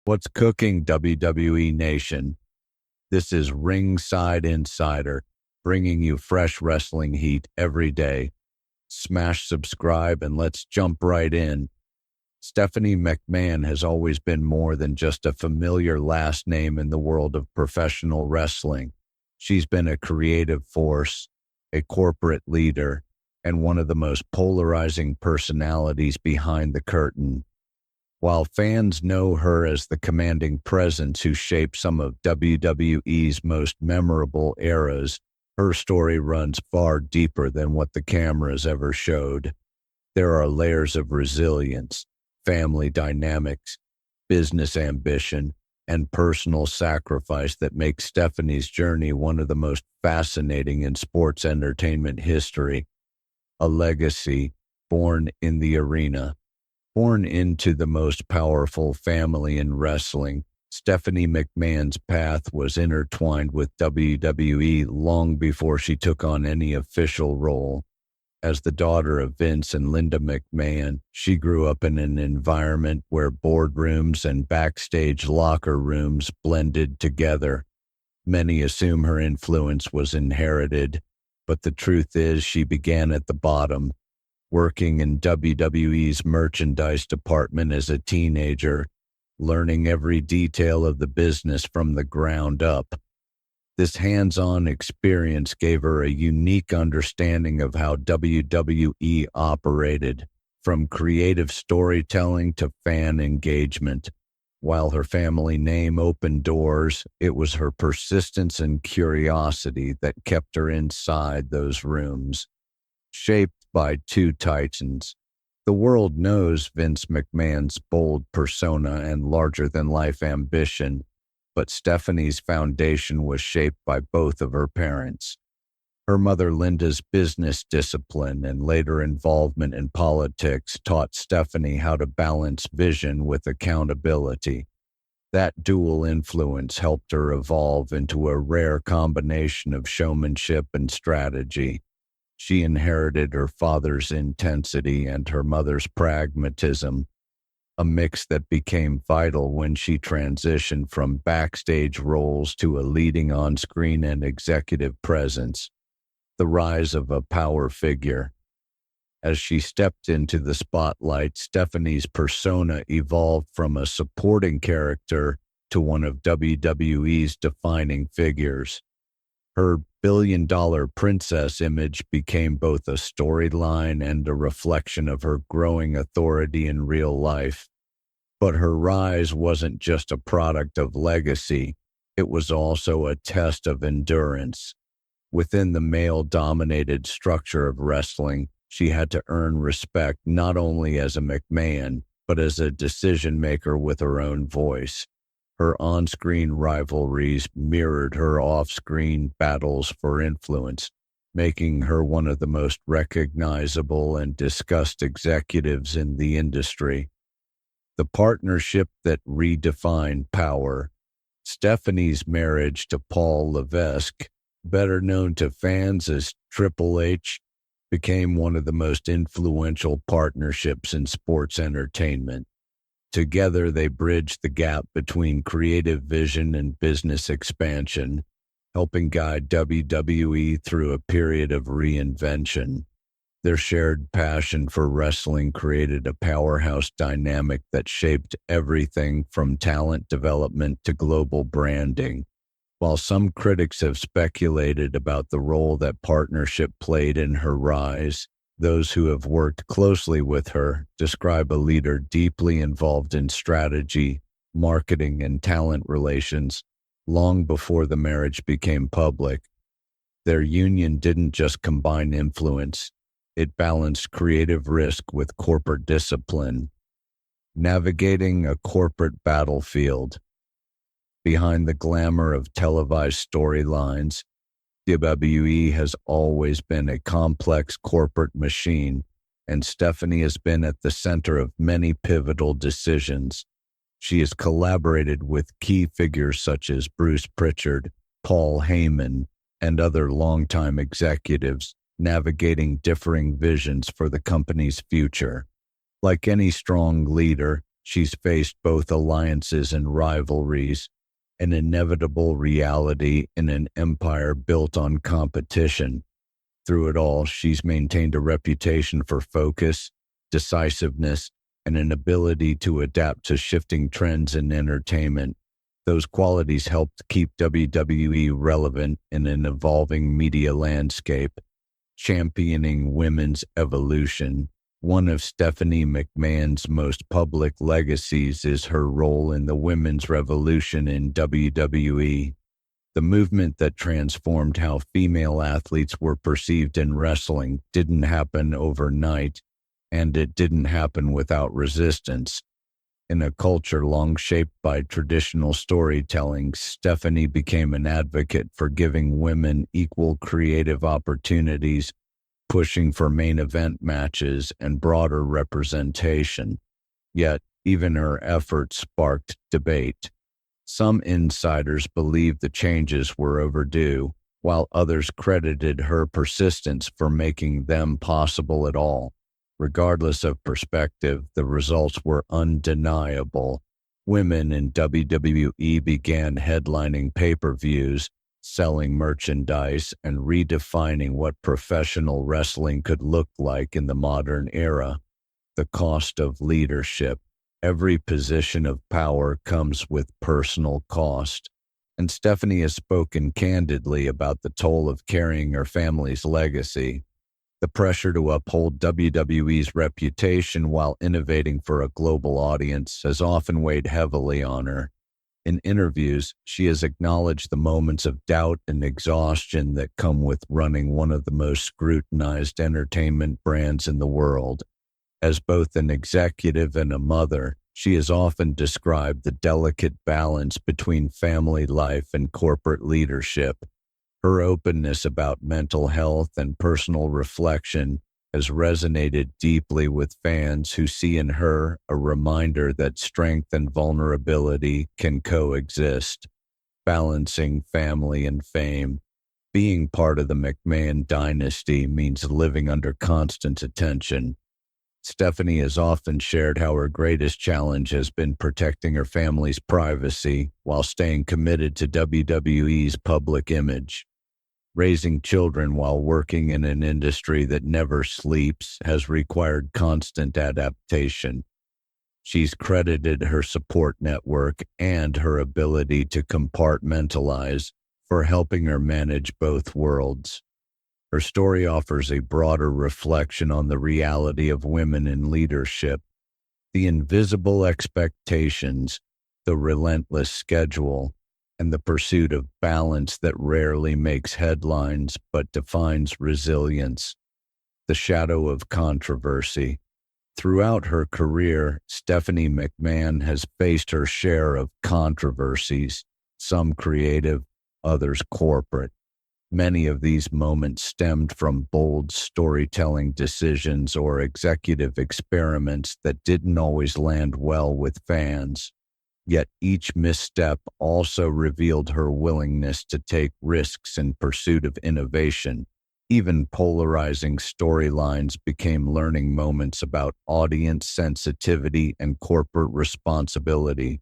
What's cooking, WWE Nation? This is Ringside Insider, bringing you fresh wrestling heat every day. Smash subscribe and let's jump right in. Stephanie McMahon has always been more than just a familiar last name in the world of professional wrestling. She's been a creative force, a corporate leader, and one of the most polarizing personalities behind the curtain. While fans know her as the commanding presence who shaped some of WWE's most memorable eras, her story runs far deeper than what the cameras ever showed. There are layers of resilience, family dynamics, business ambition, and personal sacrifice that make Stephanie's journey one of the most fascinating in sports entertainment history. A legacy born in the arena. Born into the most powerful family in wrestling, Stephanie McMahon's path was intertwined with WWE long before she took on any official role. As the daughter of Vince and Linda McMahon, she grew up in an environment where boardrooms and backstage locker rooms blended together. Many assume her influence was inherited, but the truth is she began at the bottom, working in WWE's merchandise department as a teenager, learning every detail of the business from the ground up. This hands-on experience gave her a unique understanding of how WWE operated, from creative storytelling to fan engagement. While her family name opened doors, it was her persistence and curiosity that kept her inside those rooms. Shaped by two titans, the world knows Vince McMahon's bold persona and larger-than-life ambition, but Stephanie's foundation was shaped by both of her parents. Her mother Linda's business discipline and later involvement in politics taught Stephanie how to balance vision with accountability. That dual influence helped her evolve into a rare combination of showmanship and strategy. She inherited her father's intensity and her mother's pragmatism, a mix that became vital when she transitioned from backstage roles to a leading on-screen and executive presence. The rise of a power figure. As she stepped into the spotlight, Stephanie's persona evolved from a supporting character to one of WWE's defining figures. Her billion-dollar princess image became both a storyline and a reflection of her growing authority in real life. But her rise wasn't just a product of legacy, it was also a test of endurance. Within the male-dominated structure of wrestling, she had to earn respect not only as a McMahon, but as a decision-maker with her own voice. Her on-screen rivalries mirrored her off-screen battles for influence, making her one of the most recognizable and discussed executives in the industry. The partnership that redefined power. Stephanie's marriage to Paul Levesque, better known to fans as Triple H, became one of the most influential partnerships in sports entertainment. Together, they bridged the gap between creative vision and business expansion, helping guide WWE through a period of reinvention. Their shared passion for wrestling created a powerhouse dynamic that shaped everything from talent development to global branding. While some critics have speculated about the role that partnership played in her rise, those who have worked closely with her describe a leader deeply involved in strategy, marketing, and talent relations long before the marriage became public. Their union didn't just combine influence, it balanced creative risk with corporate discipline. Navigating a corporate battlefield. Behind the glamour of televised storylines, WWE has always been a complex corporate machine, and Stephanie has been at the center of many pivotal decisions. She has collaborated with key figures such as Bruce Pritchard, Paul Heyman, and other longtime executives, navigating differing visions for the company's future. Like any strong leader, She's faced both alliances and rivalries, an inevitable reality in an empire built on competition. Through it all, she's maintained a reputation for focus, decisiveness, and an ability to adapt to shifting trends in entertainment. Those qualities helped keep WWE relevant in an evolving media landscape, championing women's evolution. One of Stephanie McMahon's most public legacies is her role in the women's revolution in WWE. The movement that transformed how female athletes were perceived in wrestling didn't happen overnight, and it didn't happen without resistance. In a culture long shaped by traditional storytelling, Stephanie became an advocate for giving women equal creative opportunities, pushing for main event matches and broader representation. Yet, even her efforts sparked debate. Some insiders believed the changes were overdue, while others credited her persistence for making them possible at all. Regardless of perspective, the results were undeniable. Women in WWE began headlining pay-per-views, selling merchandise, and redefining what professional wrestling could look like in the modern era. The cost of leadership. Every position of power comes with personal cost, and Stephanie has spoken candidly about the toll of carrying her family's legacy. The pressure to uphold WWE's reputation while innovating for a global audience has often weighed heavily on her. In interviews, she has acknowledged the moments of doubt and exhaustion that come with running one of the most scrutinized entertainment brands in the world. As both an executive and a mother, she has often described the delicate balance between family life and corporate leadership. Her openness about mental health and personal reflection has resonated deeply with fans who see in her a reminder that strength and vulnerability can coexist. Balancing family and fame. Being part of the McMahon dynasty means living under constant attention. Stephanie has often shared how her greatest challenge has been protecting her family's privacy while staying committed to WWE's public image. Raising children while working in an industry that never sleeps has required constant adaptation. She's credited her support network and her ability to compartmentalize for helping her manage both worlds. Her story offers a broader reflection on the reality of women in leadership, the invisible expectations, the relentless schedule, and the pursuit of balance that rarely makes headlines but defines resilience. The shadow of controversy. Throughout her career, Stephanie McMahon has faced her share of controversies, some creative, others corporate. Many of these moments stemmed from bold storytelling decisions or executive experiments that didn't always land well with fans. Yet each misstep also revealed her willingness to take risks in pursuit of innovation. Even polarizing storylines became learning moments about audience sensitivity and corporate responsibility.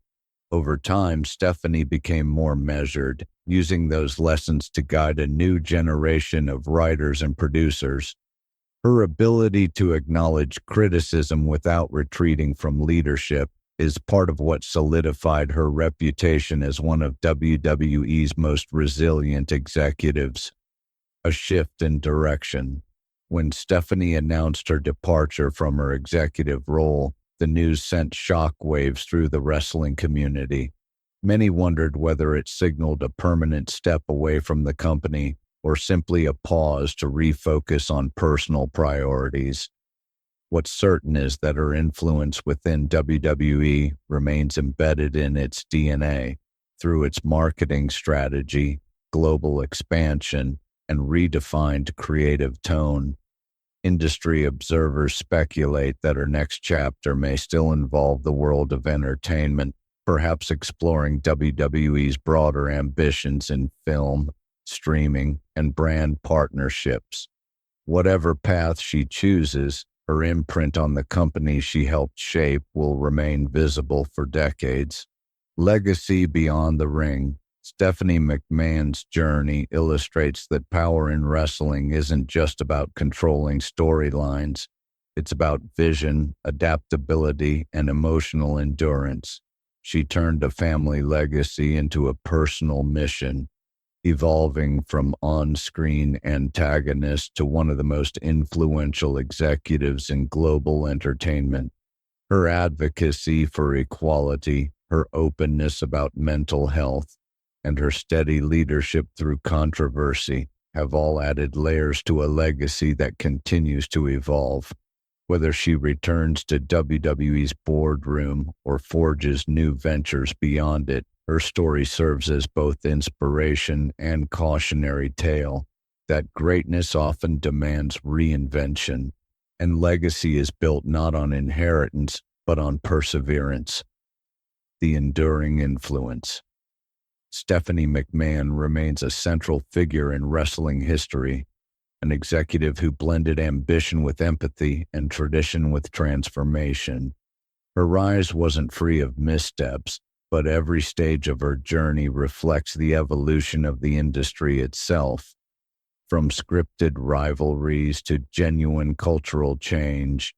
Over time, Stephanie became more measured, using those lessons to guide a new generation of writers and producers. Her ability to acknowledge criticism without retreating from leadership is part of what solidified her reputation as one of WWE's most resilient executives. A shift in direction. When Stephanie announced her departure from her executive role, the news sent shockwaves through the wrestling community. Many wondered whether it signaled a permanent step away from the company or simply a pause to refocus on personal priorities. What's certain is that her influence within WWE remains embedded in its DNA through its marketing strategy, global expansion, and redefined creative tone. Industry observers speculate that her next chapter may still involve the world of entertainment, perhaps exploring WWE's broader ambitions in film, streaming, and brand partnerships. Whatever path she chooses, Her imprint on the company she helped shape will remain visible for decades. Legacy beyond the ring. Stephanie McMahon's journey illustrates that power in wrestling isn't just about controlling storylines. It's about vision, adaptability, and emotional endurance. She turned a family legacy into a personal mission, evolving from on-screen antagonist to one of the most influential executives in global entertainment. Her advocacy for equality, her openness about mental health, and her steady leadership through controversy have all added layers to a legacy that continues to evolve. Whether she returns to WWE's boardroom or forges new ventures beyond it, her story serves as both inspiration and cautionary tale that greatness often demands reinvention, and legacy is built not on inheritance but on perseverance. The enduring influence. Stephanie McMahon remains a central figure in wrestling history, an executive who blended ambition with empathy and tradition with transformation. Her rise wasn't free of missteps, but every stage of her journey reflects the evolution of the industry itself. From scripted rivalries to genuine cultural change,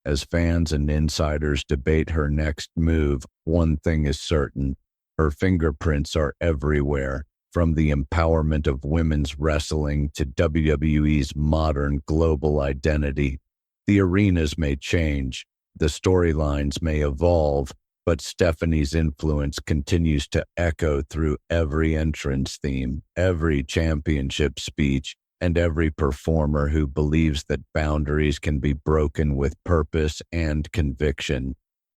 as fans and insiders debate her next move, one thing is certain: her fingerprints are everywhere. From the empowerment of women's wrestling to WWE's modern global identity, the arenas may change, the storylines may evolve, but Stephanie's influence continues to echo through every entrance theme, every championship speech, and every performer who believes that boundaries can be broken with purpose and conviction.